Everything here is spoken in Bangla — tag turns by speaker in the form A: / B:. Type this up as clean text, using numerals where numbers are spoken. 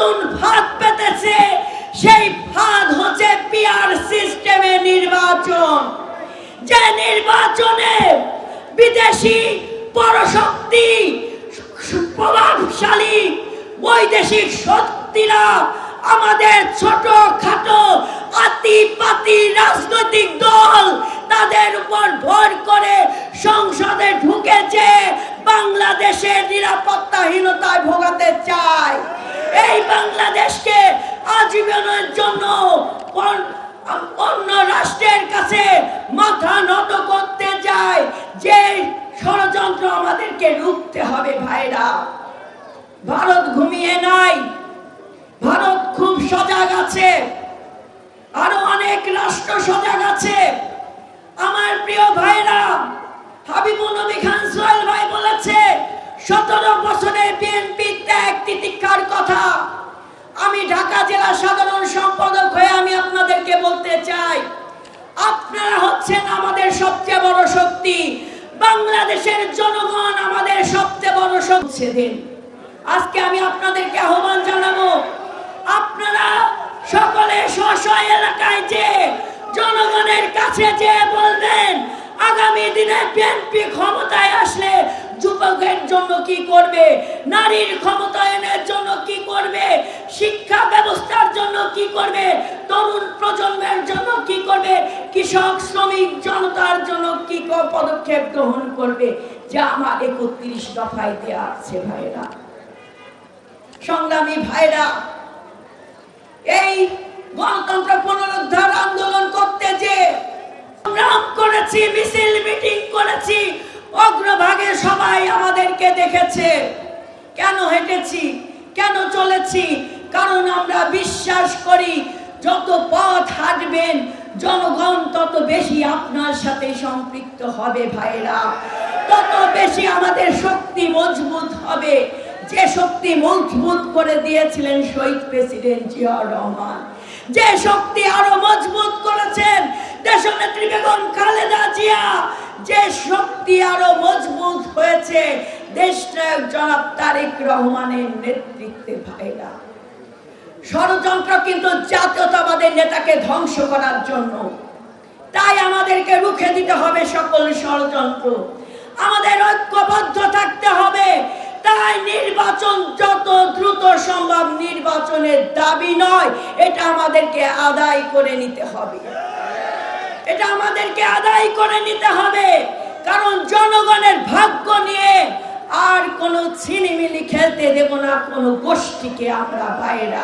A: নতুন ফাঁদ পেতেছে। সেই ফাঁদ হচ্ছে পিআর সিস্টেমে নির্বাচন, যে নির্বাচনে বিদেশি পরশক্তি, প্রভাবশালী বৈদেশিক শক্তিরা আমাদের ছোট খাটো আতিপাতি রাজনৈতিক দল তাদের উপর ভর করে সংসদে ঢুকেছে, বাংলাদেশের নিরাপত্তাহীনতায় ভোগাতে চায়। এই বাংলাদেশকে আজীবনের জন্য অন্য রাষ্ট্রের কাছে মাথা নত করতে যায়। যে ষড়যন্ত্র আমাদেরকে রুখতে হবে ভাইরা। ভারত ঘুমিয়ে নাই, ভারত খুব সজাগ আছে, আরো অনেক রাষ্ট্র সজাগ আছে। আমার প্রিয় ভাইরা, হাবিবুল নবী খান সোহেল ভাই বলেছে 17 বছরের বিএনপি ত্যাগ তিতিক্ষার কথা। আমি ঢাকা জেলা সাধারণ সম্পাদক হয়ে আমি আপনাদেরকে বলতে চাই, আপনারা হচ্ছেন আমাদের সবচেয়ে বড় শক্তি। বাংলাদেশের জনগণ আমাদের সবচেয়ে বড় শক্তি। দিন আজকে আমি আপনাদেরকে আহ্বান জানাবো, আপনারা সকলে স্ব এলাকায় যে জনগণের কাছে যে বলবেন আগামী দিনে বিএনপি ক্ষমতায় আসলে যুবকের জন্য কি করবে, নারীর ক্ষমতায়নের জন্য কি করবে, শিক্ষা ব্যবস্থার জন্য কি করবে, তরুণ প্রজন্মের জন্য কি করবে, কৃষক শ্রমিক জনতার জন্য কি পদক্ষেপ গ্রহণ করবে, যা আমার 31 দফায় দেওয়া আছে। ভাইরা, সংগ্রামী ভাইরা, এই গণতন্ত্র পুনরুদ্ধার আন্দোলন করতে যে সংগ্রাম করেছি, মিছিল মিটিং করেছি, অগ্রভাগে সবাই আমাদেরকে দেখেছে। কেন হেঁটেছি, কেন চলেছি? কারণ আমরা বিশ্বাস করি যত পথ হাঁটবেন জনগণ তত বেশি আপনার সাথে সম্পৃক্ত হবে। ভাইরা, তত বেশি আমাদের শক্তি মজবুত হবে, যে শক্তি মজবুত করে দিয়েছিলেন শহীদ প্রেসিডেন্ট জিয়াউর রহমান, যে শক্তি আরো মজবুত করেছেন দেশনেত্রী বেগম খালেদা জিয়া, যে শক্তি আরো মজবুত হয়েছে দেশনায়ক জনাব তারেক রহমানের নেতৃত্বে। ভাইরা, ষড়যন্ত্র কিন্তু জাতীয়তাবাদের নেতাকে ধ্বংস করার জন্য, তাই আমাদেরকে রুখে দিতে হবে সকল ষড়যন্ত্র। আমাদের ঐক্যবদ্ধ থাকতে হবে। তাই নির্বাচন যত দ্রুত সম্ভব, নির্বাচনের দাবি নয়, এটা আমাদেরকে আদায় করে নিতে হবে। এটা আমাদেরকে আদায় করে নিতে হবে, কারণ জনগণের ভাগ্য নিয়ে আর কোনো ছিনিমিনি খেলতে দেব না কোনো গোষ্ঠীকে আমরা। ভাইরা,